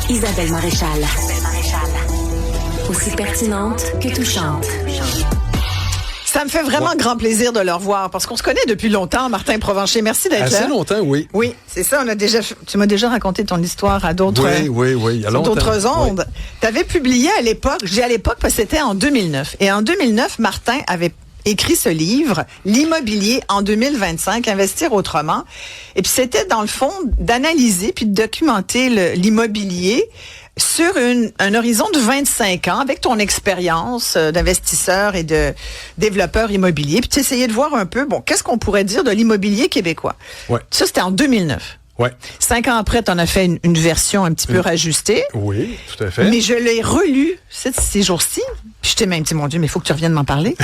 Isabelle Maréchal. Aussi pertinente que touchante. Ça me fait vraiment grand plaisir de le revoir parce qu'on se connaît depuis longtemps, Martin Provencher. Merci d'être là. Assez longtemps, oui. Oui, c'est ça. Tu m'as déjà raconté ton histoire à d'autres, oui, il y a longtemps. D'autres ondes. Oui. Tu avais publié à l'époque, j'ai à l'époque parce que c'était en 2009. Et en 2009, Martin avait écrit ce livre, L'immobilier en 2025, Investir autrement. Et puis c'était dans le fond d'analyser puis de documenter l'immobilier sur un horizon de 25 ans, avec ton expérience d'investisseur et de développeur immobilier, puis tu essayais de voir un peu, qu'est-ce qu'on pourrait dire de l'immobilier québécois? Ouais. Ça, c'était en 2009. Ouais. 5 ans après, tu en as fait une version un petit peu rajustée. Oui, tout à fait. Mais je l'ai relu ces jours-ci. Puis je t'ai même dit, mon Dieu, mais il faut que tu reviennes m'en parler.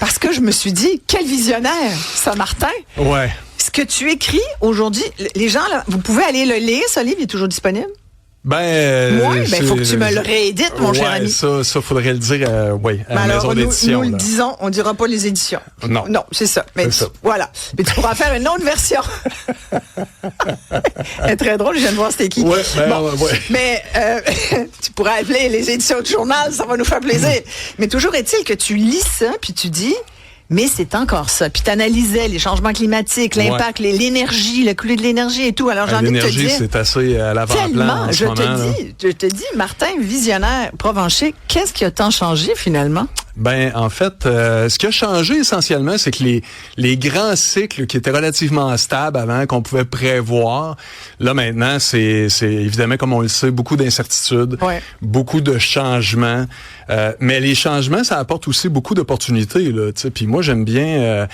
Parce que je me suis dit, quel visionnaire, ça, Martin. Ouais. Ce que tu écris aujourd'hui, les gens, là, vous pouvez aller le lire, ce livre, il est toujours disponible? Il faut que tu me le réédites, mon cher ami. Ça, faudrait le dire, à la maison d'édition. Nous le disons, on dira pas les éditions. Non. Non, c'est ça. Mais c'est ça. Voilà. Mais tu pourras faire une autre version. Elle est très drôle, je viens de voir c'était qui. Ouais. Mais tu pourras appeler les éditions du journal, ça va nous faire plaisir. Mais toujours est-il que tu lis ça, puis tu dis, mais c'est encore ça. Puis tu analysais les changements climatiques, l'impact, l'énergie, le coût de l'énergie et tout. Alors j'ai envie de te dire... L'énergie, c'est assez à l'avant-plan en ce moment. Je te dis, Martin, visionnaire, Provencher, qu'est-ce qui a tant changé finalement? En fait, ce qui a changé essentiellement, c'est que les grands cycles qui étaient relativement stables avant, qu'on pouvait prévoir, là maintenant, c'est évidemment, comme on le sait, beaucoup d'incertitudes, beaucoup de changements. Mais les changements, ça apporte aussi beaucoup d'opportunités, là. Puis moi, j'aime bien,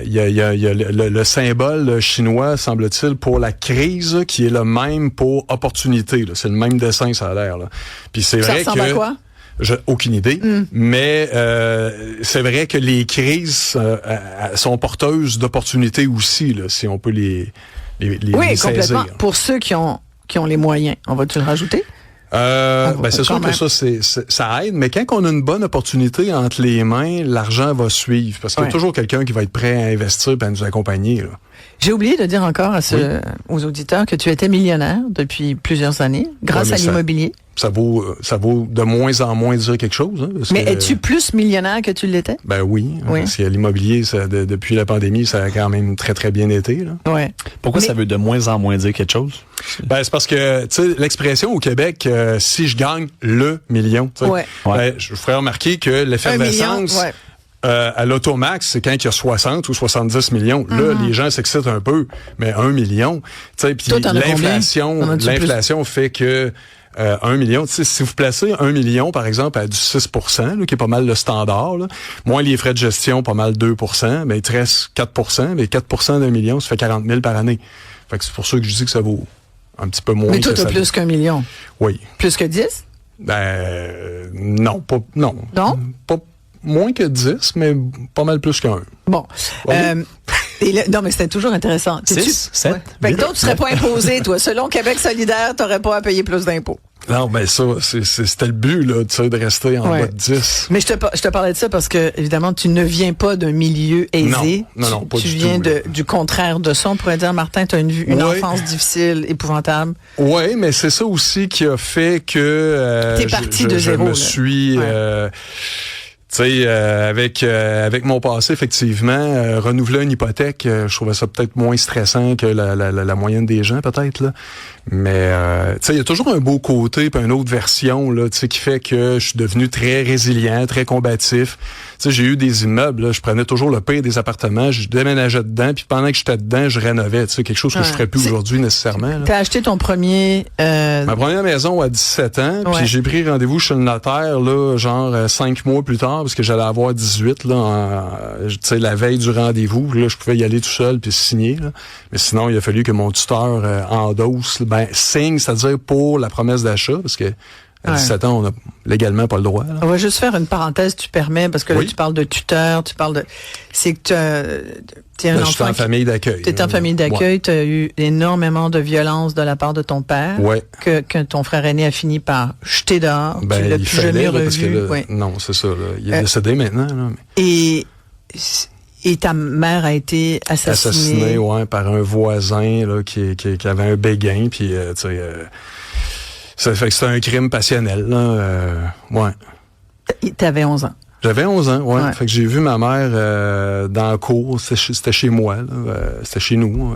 il y a le symbole chinois, semble-t-il, pour la crise, qui est le même pour opportunité. Là. C'est le même dessin, ça a l'air. Là. Puis c'est vrai ressemble à quoi? Aucune idée, mais c'est vrai que les crises sont porteuses d'opportunités aussi, là, si on peut les saisir. Complètement. Pour ceux qui ont les moyens, on va-tu le rajouter? C'est sûr que ça aide, mais quand on a une bonne opportunité entre les mains, l'argent va suivre, parce qu'il y a toujours quelqu'un qui va être prêt à investir et à nous accompagner, là. J'ai oublié de dire encore aux auditeurs que tu étais millionnaire depuis plusieurs années, grâce à l'immobilier. Ça vaut de moins en moins dire quelque chose. Hein, mais es-tu plus millionnaire que tu l'étais? Oui. Parce que l'immobilier, depuis la pandémie, ça a quand même très, très bien été. Là. Ouais. Pourquoi ça veut de moins en moins dire quelque chose? C'est parce que, tu sais, l'expression au Québec, si je gagne le million, je vous ferais remarquer que l'effervescence... à l'automax, c'est quand il y a 60 ou 70 millions. Là, les gens s'excitent un peu, mais 1 million, tu sais, puis l'inflation fait que 1 million, tu sais, si vous placez 1 million, par exemple, à du 6%, là, qui est pas mal le standard, là, moins les frais de gestion, pas mal 2%, mais il te reste 4%, mais 4% d'1 million, ça fait 40 000 par année. Fait que c'est pour ça que je dis que ça vaut un petit peu moins. Mais toi, t'as plus qu'1 million. Oui. Plus que 10? Non. Non? Pas moins que 10, mais pas mal plus qu'un. Bon. Non, mais c'était toujours intéressant. 6, 7. Fait que toi, tu serais pas imposé, toi. Selon Québec solidaire, t'aurais pas à payer plus d'impôts. Non, mais ça, c'était le but, là, tu sais, de rester en bas de 10. Mais je te parlais de ça parce que, évidemment, tu ne viens pas d'un milieu aisé. Non, pas du tout. Tu viens du contraire de ça. On pourrait dire, Martin, tu as une enfance difficile, épouvantable. Oui, mais c'est ça aussi qui a fait que t'es parti de zéro. Je me suis... Tu sais, avec mon passé, effectivement, renouveler une hypothèque, je trouvais ça peut-être moins stressant que la moyenne des gens, peut-être, là. Mais, tu sais, il y a toujours un beau côté, puis une autre version, là, tu sais, qui fait que je suis devenu très résilient, très combatif. Tu sais, j'ai eu des immeubles, là, je prenais toujours le pire des appartements, je déménageais dedans, puis pendant que j'étais dedans, je rénovais, tu sais, quelque chose que je ferais plus aujourd'hui nécessairement. T'as acheté ton premier... Ma première maison à 17 ans, puis j'ai pris rendez-vous chez le notaire, là, genre 5 mois plus tard, parce que j'allais avoir 18, là, tu sais, la veille du rendez-vous, là, je pouvais y aller tout seul puis signer, là. Mais sinon, il a fallu que mon tuteur endosse, signe, c'est-à-dire pour la promesse d'achat, parce que à 17 ans, on n'a légalement pas le droit. Là. On va juste faire une parenthèse, tu permets, parce que là, tu parles de tuteur, tu parles de... C'est que tu es un enfant... en famille d'accueil. Tu es en famille d'accueil, tu as eu énormément de violence de la part de ton père, que ton frère aîné a fini par jeter dehors, tu l'as plus jamais revu. Parce que là, non, c'est ça. Là, il est décédé maintenant. Là, mais... Et ta mère a été assassinée. Par un voisin là, qui avait un béguin, puis tu sais... Ça fait que c'était un crime passionnel, là. Ouais. T'avais 11 ans. J'avais 11 ans, ouais. Fait que j'ai vu ma mère dans la cour, c'était chez moi, là, c'était chez nous.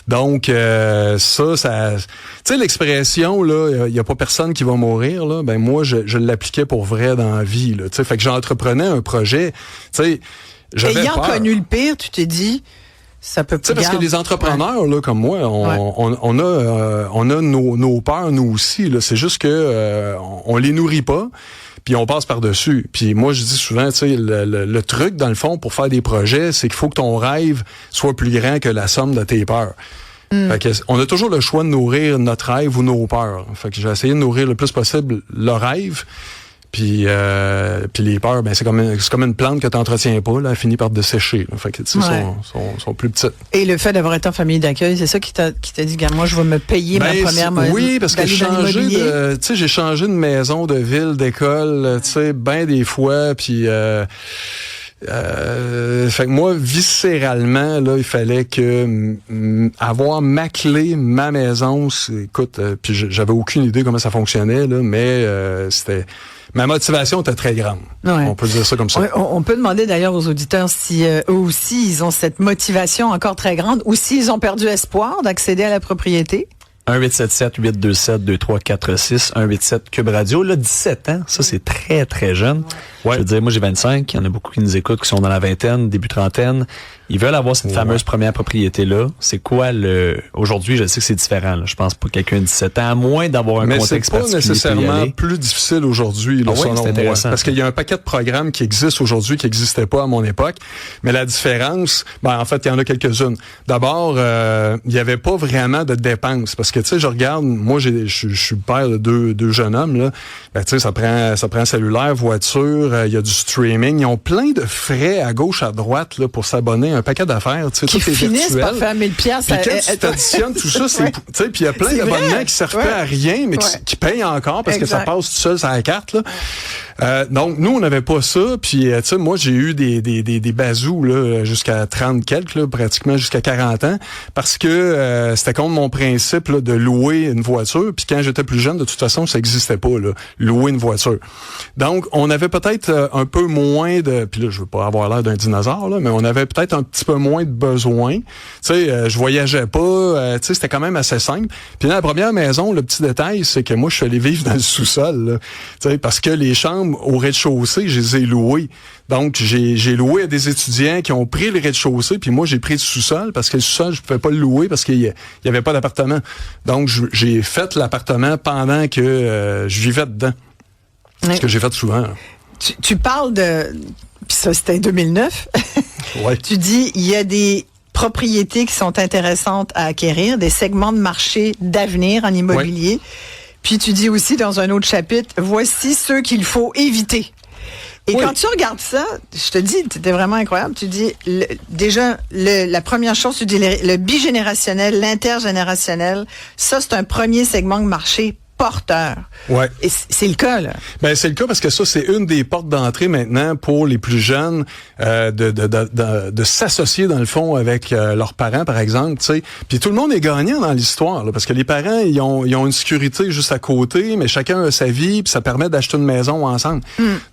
Donc ça, tu sais, l'expression là, il y a pas personne qui va mourir là. Ben moi, je l'appliquais pour vrai dans la vie, là. Tu sais, fait que j'entreprenais un projet. Tu sais, j'avais ayant peur. connu le pire, tu t'es dit. Ça peut pas. Parce que les entrepreneurs là comme moi, on a nos peurs nous aussi là. C'est juste que on les nourrit pas. Puis on passe par-dessus. Puis moi, je dis souvent, tu sais, le truc, dans le fond, pour faire des projets, c'est qu'il faut que ton rêve soit plus grand que la somme de tes peurs. Fait que on a toujours le choix de nourrir notre rêve ou nos peurs. Fait que j'ai essayé de nourrir le plus possible le rêve. Puis les peurs, ben c'est comme une plante que tu n'entretiens pas, là, elle finit par dessécher. Là. Fait que tu sais, sont plus petites. Et le fait d'avoir été en famille d'accueil, c'est ça qui t'a dit, gars, moi je vais me payer ma première maison. Oui, parce que j'ai changé de maison, de ville, d'école, tu sais, ben des fois, puis fait que moi, viscéralement, là, il fallait que avoir ma clé, ma maison, écoute, puis j'avais aucune idée comment ça fonctionnait, là, mais c'était ma motivation était très grande. Ouais. On peut dire ça comme ça. Ouais, on peut demander d'ailleurs aux auditeurs si eux aussi, ils ont cette motivation encore très grande ou s'ils ont perdu espoir d'accéder à la propriété. 1-877-827-2346, 187 Cube Radio. Là, 17 ans, ça, c'est très, très jeune. Ouais. Je veux dire, moi, j'ai 25. Il y en a beaucoup qui nous écoutent, qui sont dans la vingtaine, début trentaine. Ils veulent avoir cette fameuse première propriété-là. C'est quoi aujourd'hui, je sais que c'est différent, là. Je pense pas quelqu'un de 17 ans, à moins d'avoir un contexte particulier. Mais c'est pas nécessairement plus difficile aujourd'hui, là, selon moi. Parce qu'il y a un paquet de programmes qui existent aujourd'hui qui n'existaient pas à mon époque. Mais la différence, en fait, il y en a quelques-unes. D'abord, il y avait pas vraiment de dépenses. Parce que, tu sais, je regarde, moi, je suis le père de deux jeunes hommes, là. Ben, tu sais, ça prend cellulaire, voiture, il y a du streaming. Ils ont plein de frais à gauche, à droite, là, pour s'abonner un paquet d'affaires, tu sais, qui finissent par faire 1000$. Puis quand tu t'additionnes tout ça, c'est, tu sais, puis il y a plein d'abonnements qui servent pas à rien, mais qui payent encore parce que ça passe tout seul sur la carte, là. Donc, nous, on n'avait pas ça. Puis, tu sais, moi, j'ai eu des bazous, là, jusqu'à 30 quelques, là, pratiquement jusqu'à 40 ans, parce que c'était contre mon principe, là, de louer une voiture. Puis quand j'étais plus jeune, de toute façon, ça existait pas, là, louer une voiture. Donc, on avait peut-être un peu moins de... Puis là, je veux pas avoir l'air d'un dinosaure, là, mais on avait peut-être un petit peu moins de besoin. Tu sais, je voyageais pas. Tu sais, c'était quand même assez simple. Puis dans la première maison, le petit détail, c'est que moi, je suis allé vivre dans le sous-sol, là. Tu sais, parce que les chambres au rez-de-chaussée, je les ai louées. Donc, j'ai loué à des étudiants qui ont pris le rez-de-chaussée, puis moi, j'ai pris le sous-sol, parce que le sous-sol, je pouvais pas le louer parce qu'il y avait pas d'appartement. Donc, j'ai fait l'appartement pendant que je vivais dedans. C'est ce que j'ai fait souvent. Tu parles de... Puis ça, c'était 2009. Ouais. Tu dis, il y a des propriétés qui sont intéressantes à acquérir, des segments de marché d'avenir en immobilier. Ouais. Puis tu dis aussi dans un autre chapitre, voici ceux qu'il faut éviter. Et quand tu regardes ça, je te dis, c'était vraiment incroyable. Tu dis, la première chose, tu dis le bigénérationnel, l'intergénérationnel, ça, c'est un premier segment de marché porteur. Ouais. Et c'est le cas, là. Ben, c'est le cas parce que ça, c'est une des portes d'entrée maintenant pour les plus jeunes, de s'associer, dans le fond, avec leurs parents, par exemple, tu sais. Puis tout le monde est gagnant dans l'histoire, là, parce que les parents, ils ont une sécurité juste à côté, mais chacun a sa vie, puis ça permet d'acheter une maison ensemble.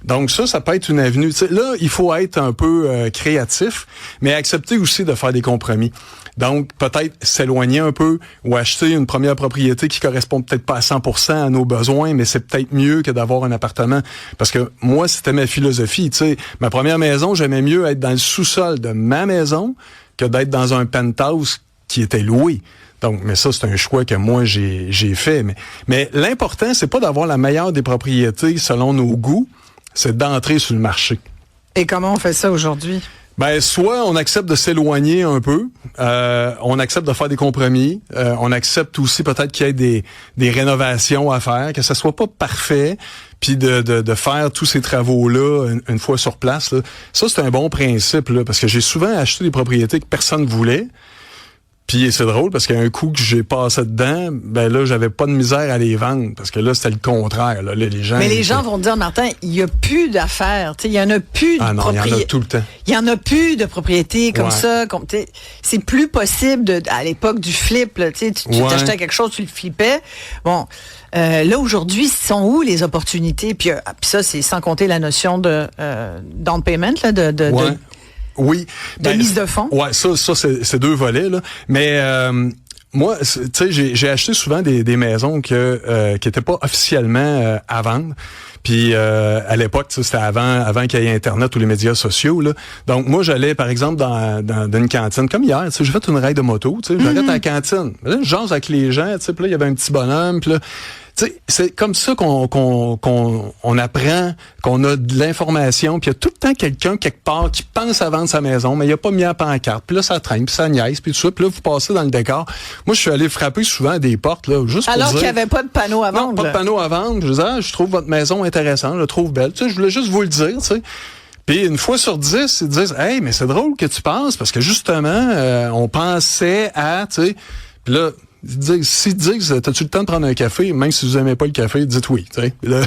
Donc ça peut être une avenue. Tu sais, là, il faut être un peu créatif, mais accepter aussi de faire des compromis. Donc, peut-être s'éloigner un peu ou acheter une première propriété qui correspond peut-être pas à 100% à nos besoins, mais c'est peut-être mieux que d'avoir un appartement. Parce que moi, c'était ma philosophie. Tu sais, ma première maison, j'aimais mieux être dans le sous-sol de ma maison que d'être dans un penthouse qui était loué. Donc, mais ça, c'est un choix que moi, j'ai fait. Mais l'important, c'est pas d'avoir la meilleure des propriétés selon nos goûts, c'est d'entrer sur le marché. Et comment on fait ça aujourd'hui? Ben, soit on accepte de s'éloigner un peu, on accepte de faire des compromis, on accepte aussi peut-être qu'il y ait des rénovations à faire, que ça soit pas parfait, puis de faire tous ces travaux-là une fois sur place, là. Ça, c'est un bon principe, là, parce que j'ai souvent acheté des propriétés que personne voulait. Puis c'est drôle parce qu'un coup que j'ai passé dedans, ben là, j'avais pas de misère à les vendre parce que là, c'était le contraire. Là, les gens. Mais les gens vont te dire, Martin, il y a plus d'affaires. Il y en a plus de propriétés. Il y en a tout le temps. Il y en a plus de propriétés comme ça. C'est plus possible à l'époque du flip. Là, tu t'achetais quelque chose, tu le flippais. Bon, là aujourd'hui, sont où les opportunités? Puis ça, c'est sans compter la notion de down payment là, oui. De mise de fonds? Ouais, ça c'est deux volets, là. Mais moi, tu sais, j'ai acheté souvent des maisons qui étaient pas officiellement à vendre. Puis à l'époque, c'était avant qu'il y ait Internet ou les médias sociaux, là. Donc moi, j'allais, par exemple, dans une cantine, comme hier, tu sais, j'ai fait une raid de moto, tu sais, j'arrête à la cantine. Là, je jase avec les gens, tu sais, puis là, il y avait un petit bonhomme, puis là, tu sais, c'est comme ça qu'on apprend, qu'on a de l'information, puis il y a tout le temps quelqu'un quelque part qui pense à vendre sa maison, mais il a pas mis la pancarte. Puis là, ça traîne, puis ça niaise, puis tout ça. Puis là, vous passez dans le décor. Moi, je suis allé frapper souvent à des portes, là, juste pour dire... Alors qu'il n'y avait pas de panneau à vendre. Non, pas de panneau à vendre. Je disais, je trouve votre maison intéressante, je la trouve belle. Tu sais, je voulais juste vous le dire, tu sais. Puis une fois sur 10, ils disent, hey, mais c'est drôle que tu penses, parce que justement, on pensait à, tu sais, puis là... S'ils disent, t'as-tu le temps de prendre un café, même si vous aimez pas le café, dites oui. Il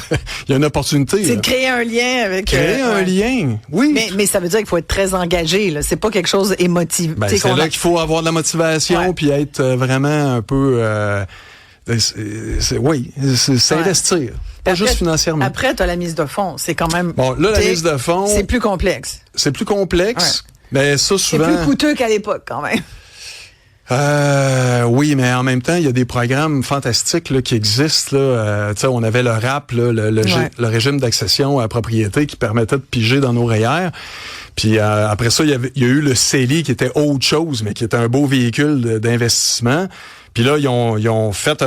y a une opportunité. C'est de créer un lien avec... Créer un lien, oui. Mais ça veut dire qu'il faut être très engagé. Là. C'est pas quelque chose émotif. Ben, c'est là qu'il faut avoir de la motivation puis être vraiment un peu... c'est investir. Pas juste financièrement. Après, tu as la mise de fonds. C'est quand même... Bon, là, la mise de fonds... C'est plus complexe. C'est plus complexe. Ouais. Mais ça, souvent... C'est plus coûteux qu'à l'époque, quand même. Oui, mais en même temps, il y a des programmes fantastiques là, qui existent. Là. Tu sais, on avait le RAP, là, le régime d'accession à la propriété qui permettait de piger dans nos REER. Puis après ça, il y a eu le CELI qui était autre chose, mais qui était un beau véhicule d'investissement. Puis là, ils ont fait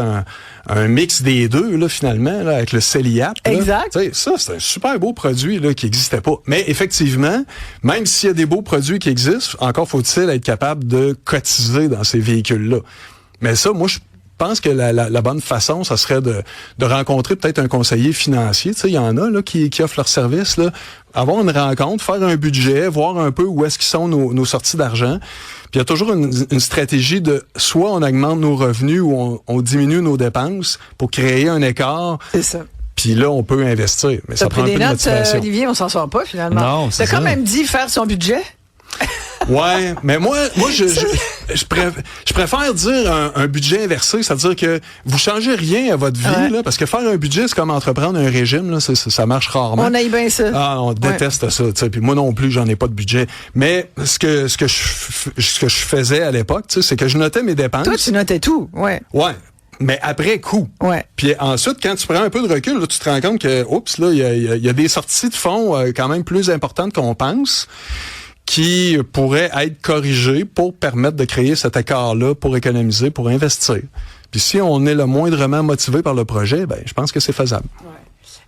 un mix des deux, là, finalement, là, avec le CELIAP. Exact. Ça, c'est un super beau produit là, qui n'existait pas. Mais effectivement, même s'il y a des beaux produits qui existent, encore faut-il être capable de cotiser dans ces véhicules-là. Mais ça, moi, je pense que la bonne façon, ça serait de rencontrer peut-être un conseiller financier. Tu sais, il y en a là qui offrent leur service, là, avoir une rencontre, faire un budget, voir un peu où est-ce qu'ils sont nos sorties d'argent. Puis il y a toujours une stratégie de soit on augmente nos revenus ou on diminue nos dépenses pour créer un écart. C'est ça. Puis là, on peut investir. Mais ça prend un peu de motivation. Olivier, on s'en sort pas finalement. Non, c'est ça. T'as quand même dit faire son budget. Ouais, mais moi je préfère dire un budget inversé, c'est-à-dire que vous changez rien à votre vie là, parce que faire un budget c'est comme entreprendre un régime là, ça marche rarement. On aime bien ça. Ah, on déteste ça, tu sais, puis moi non plus, j'en ai pas de budget. Mais ce que je faisais à l'époque, tu sais, c'est que je notais mes dépenses. Toi, tu notais tout, ouais. Ouais. Mais après coup. Ouais. Puis ensuite, quand tu prends un peu de recul, là, tu te rends compte que, oups, là, il y a des sorties de fonds quand même plus importantes qu'on pense, qui pourraient être corrigées pour permettre de créer cet écart-là, pour économiser, pour investir. Puis si on est le moindrement motivé par le projet, ben je pense que c'est faisable.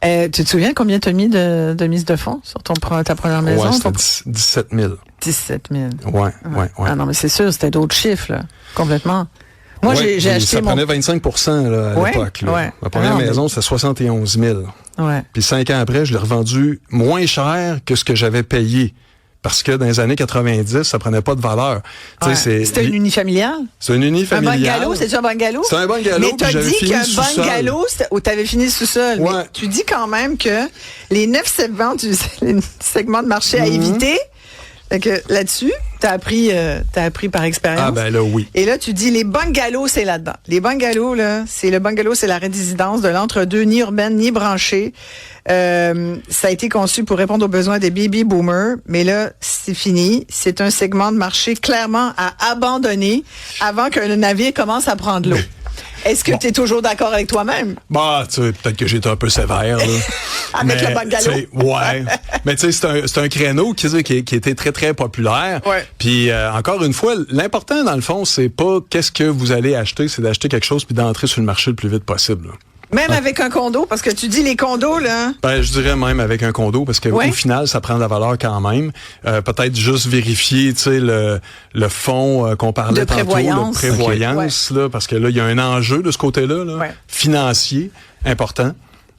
Ouais. Tu te souviens combien tu as mis de mise de fonds sur ta première maison? Ouais, c'était 17 000. 17 000. Ouais. Ah non, mais c'est sûr, c'était d'autres chiffres, là, complètement. Moi, j'ai acheté ça prenait 25 là, à l'époque. Là. Ouais. Ma première maison, c'était 71 000. Ouais. Puis 5 ans après, je l'ai revendu moins cher que ce que j'avais payé. Parce que dans les années 90, ça prenait pas de valeur. Ouais. C'était une unifamiliale? C'est une unifamiliale. Un bungalow, c'est-tu un bungalow? C'est un bungalow. Mais t'as dit qu'un bungalow, t'avais fini sous-sol. Ouais. Mais tu dis quand même que les 9 segments de marché à éviter. Fait que là-dessus, t'as appris par expérience. Ah ben là, oui. Et là, tu dis les bungalows, c'est là-dedans. Les bungalows, là, c'est la résidence de l'entre-deux, ni urbaine, ni branchée. Ça a été conçu pour répondre aux besoins des baby boomers, mais là, c'est fini. C'est un segment de marché clairement à abandonner avant qu'un navire commence à prendre l'eau. Est-ce que tu es toujours d'accord avec toi-même? Bah, tu sais, peut-être que j'étais un peu sévère, là. Avec le bungalow? Ouais. Mais tu sais, c'est un créneau qui était très, très populaire. Ouais. Puis, encore une fois, l'important, dans le fond, c'est pas qu'est-ce que vous allez acheter, c'est d'acheter quelque chose puis d'entrer sur le marché le plus vite possible, là. Même avec un condo, parce que tu dis les condos, là. Ben, je dirais même avec un condo, parce que au final, ça prend de la valeur quand même. Peut-être juste vérifier, tu sais, le fonds qu'on parlait de tantôt, prévoyance. de prévoyance, là, parce que là, il y a un enjeu de ce côté-là, là, financier, important.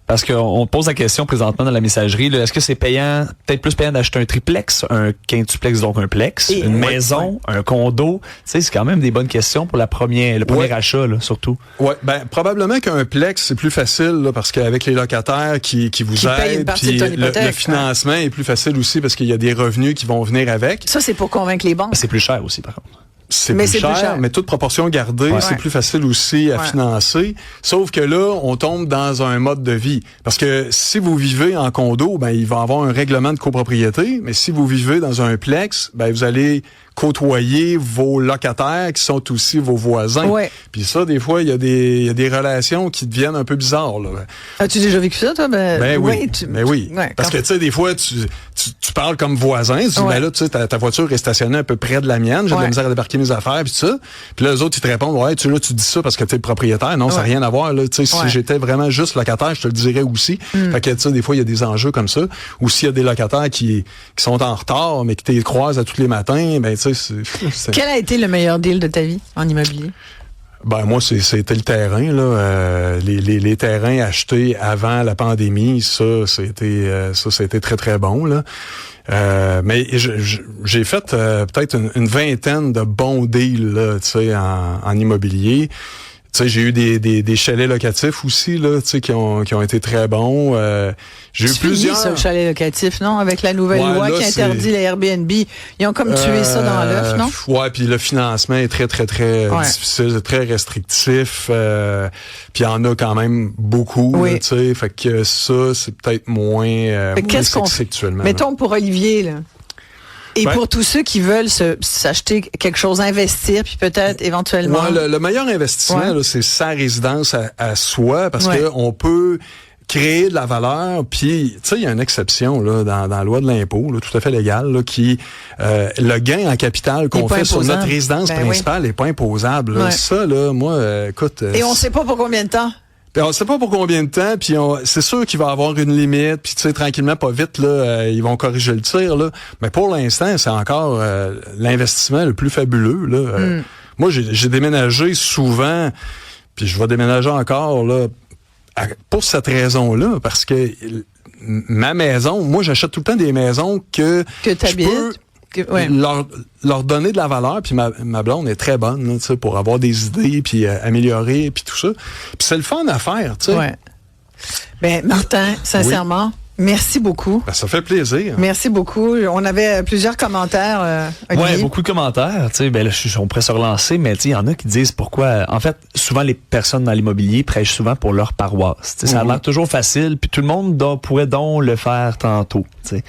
Parce qu'on pose la question présentement dans la messagerie, là, est-ce que c'est payant, peut-être plus payant d'acheter un triplex, un quintuplex, donc un plex, une maison, un condo? Tu sais, c'est quand même des bonnes questions pour le premier achat, là, surtout. Ouais, probablement qu'un plex, c'est plus facile, là, parce qu'avec les locataires qui vous aident, puis le financement est plus facile aussi parce qu'il y a des revenus qui vont venir avec. Ça, c'est pour convaincre les banques. C'est plus cher aussi, par contre. C'est plus cher, mais toute proportion gardée, c'est plus facile aussi à financer. Sauf que là, on tombe dans un mode de vie. Parce que si vous vivez en condo, il va y avoir un règlement de copropriété. Mais si vous vivez dans un plex, vous allez côtoyer vos locataires qui sont aussi vos voisins. Ouais. Puis ça, des fois, il y a des relations qui deviennent un peu bizarres. Là. As-tu déjà vécu ça, toi? Oui. Ouais, parce que, tu sais, des fois, tu parles comme voisin. Tu dis, là, tu sais, ta voiture est stationnée un peu près de la mienne. J'ai de la misère à débarquer mes affaires, puis ça. Puis là, les autres, ils te répondent, tu dis ça parce que tu es propriétaire. Non, ça n'a rien à voir. Là. Tu sais, si j'étais vraiment juste locataire, je te le dirais aussi. Fait que, tu sais, des fois, il y a des enjeux comme ça. Ou s'il y a des locataires qui sont en retard, mais qui te croisent à tous les matins, Quel a été le meilleur deal de ta vie en immobilier? Moi, c'était le terrain, là. Les terrains achetés avant la pandémie, c'était très, très bon, là. Mais j'ai fait peut-être une vingtaine de bons deals, là, tu sais, en immobilier. Tu sais, j'ai eu des chalets locatifs aussi, là, tu sais, qui ont été très bons. J'ai eu plusieurs. Ça, le chalet locatif, non? Avec la nouvelle loi qui interdit les Airbnb. Ils ont comme tué ça dans l'œuf, non? Ouais, puis le financement est très, très, très difficile, très restrictif. Puis il y en a quand même beaucoup, tu sais. Fait que ça, c'est peut-être moins sexy actuellement. Mettons pour Olivier, là. Et pour tous ceux qui veulent s'acheter quelque chose, investir, puis peut-être éventuellement... Le meilleur investissement, là, c'est sa résidence à soi, parce que on peut créer de la valeur, puis tu sais, il y a une exception là dans la loi de l'impôt, là, tout à fait légale, là, qui le gain en capital qu'on fait sur notre résidence principale n'est pas imposable. Là. Ça, là, moi, écoute... Et on sait pas pour combien de temps? Puis on sait pas pour combien de temps, puis c'est sûr qu'il va y avoir une limite, puis tu sais, tranquillement, pas vite, là, ils vont corriger le tir, là. Mais pour l'instant, c'est encore l'investissement le plus fabuleux, là. Moi, j'ai déménagé souvent, puis je vais déménager encore, là, pour cette raison-là, parce que ma maison, moi, j'achète tout le temps des maisons que t'habites. Leur donner de la valeur, puis ma blonde est très bonne, tu sais, pour avoir des idées, puis améliorer, puis tout ça. Puis c'est le fun à faire, tu sais. Ouais. Ben, Martin, sincèrement, merci beaucoup. Ben, ça fait plaisir. Merci beaucoup. On avait plusieurs commentaires. Ouais, beaucoup de commentaires. Tu sais, ben là, on pourrait se relancer, mais tu sais, il y en a qui disent pourquoi. En fait, souvent les personnes dans l'immobilier prêchent souvent pour leur paroisse. Tu sais, ça a l'air toujours facile, puis tout le monde pourrait donc le faire tantôt. Tu sais,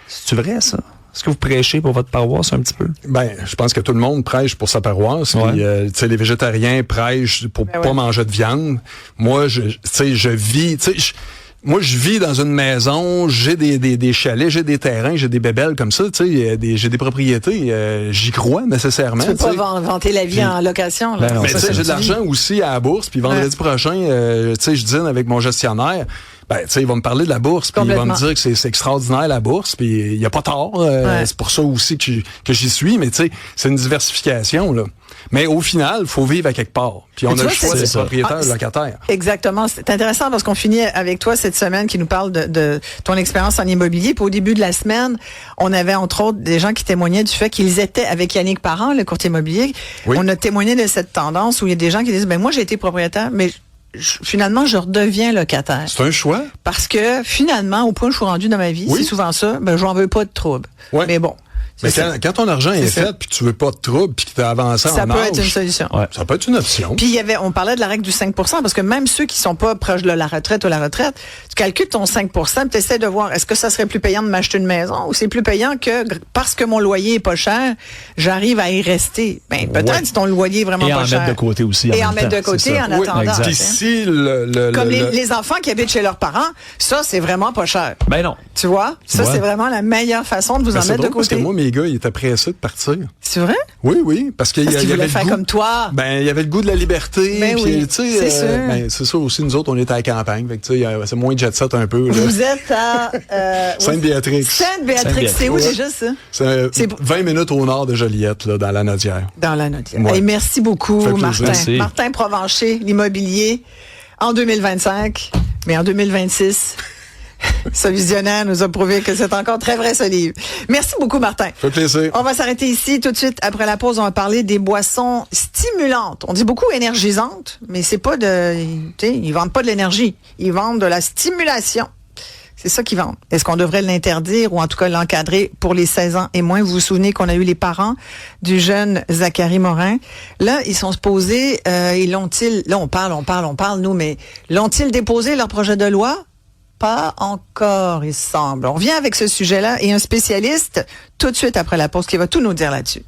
c'est vrai ça? Est-ce que vous prêchez pour votre paroisse un petit peu? Ben, je pense que tout le monde prêche pour sa paroisse. Puis, tu sais, les végétariens prêchent pour pas manger de viande. Moi, je vis, tu sais, moi, je vis dans une maison, j'ai des chalets, j'ai des terrains, j'ai des bébelles comme ça, tu sais, j'ai des propriétés, j'y crois nécessairement. Tu peux pas vanter la vie en location, là. Mais tu sais, j'ai de l'argent aussi à la bourse, puis vendredi prochain, tu sais, je dîne avec mon gestionnaire. Ben, tu sais, il va me parler de la bourse, puis il va me dire que c'est extraordinaire la bourse, puis il y a pas tort. C'est pour ça aussi que j'y suis, mais tu sais, c'est une diversification là. Mais au final, il faut vivre à quelque part. Puis on a le choix d'être propriétaire ou locataire. Exactement. C'est intéressant parce qu'on finit avec toi cette semaine qui nous parle de ton expérience en immobilier. Puis au début de la semaine, on avait entre autres des gens qui témoignaient du fait qu'ils étaient avec Yannick Parent, le courtier immobilier. Oui. On a témoigné de cette tendance où il y a des gens qui disent, ben moi j'ai été propriétaire, mais finalement, je redeviens locataire. C'est un choix. Parce que finalement, au point où je suis rendu dans ma vie, c'est souvent ça, ben j'en veux pas de trouble. Ouais. Mais bon. Mais quand ton argent est fait, puis tu veux pas de trouble, puis que tu as avancé en âge... Ça peut être une solution. Ouais. Ça peut être une option. Puis on parlait de la règle du 5 parce que même ceux qui sont pas proches de la retraite ou la retraite, tu calcules ton 5 puis tu essaies de voir, est-ce que ça serait plus payant de m'acheter une maison ou c'est plus payant que, parce que mon loyer est pas cher, j'arrive à y rester. Ben, peut-être si ton loyer est vraiment pas cher. Et en mettre de côté aussi. Et en mettre de côté en attendant. Puis si comme les enfants qui habitent chez leurs parents, ça, c'est vraiment pas cher. Ben non. Tu vois? Ça, c'est vraiment la meilleure façon de vous en mettre de côté. Parce que moi, mes gars, ils étaient pressés de partir. C'est vrai? Oui, parce qu'il y avait faire comme toi. Ben, il y avait le goût de la liberté. Ben oui, c'est sûr. Ben, c'est sûr aussi, nous autres, on était à la campagne. Fait que, tu sais, c'est moins jet set un peu. Là. Vous êtes à... Sainte-Béatrix. Sainte-Béatrix, c'est où déjà ça? C'est 20 minutes au nord de Joliette, là, dans la Nodière. Dans la Nodière. Ouais. Et merci beaucoup, Martin. Merci. Martin Provencher, l'immobilier, en 2025. Mais en 2026... ce visionnaire nous a prouvé que c'est encore très vrai, ce livre. Merci beaucoup, Martin. Ça fait plaisir. On va s'arrêter ici tout de suite. Après la pause, on va parler des boissons stimulantes. On dit beaucoup énergisantes, mais c'est pas ils vendent pas de l'énergie. Ils vendent de la stimulation. C'est ça qu'ils vendent. Est-ce qu'on devrait l'interdire ou en tout cas l'encadrer pour les 16 ans et moins? Vous vous souvenez qu'on a eu les parents du jeune Zachary Morin. Là, ils sont supposés, là, on parle, nous, mais l'ont-ils déposé leur projet de loi? Pas encore, il semble. On revient avec ce sujet-là et un spécialiste tout de suite après la pause qui va tout nous dire là-dessus.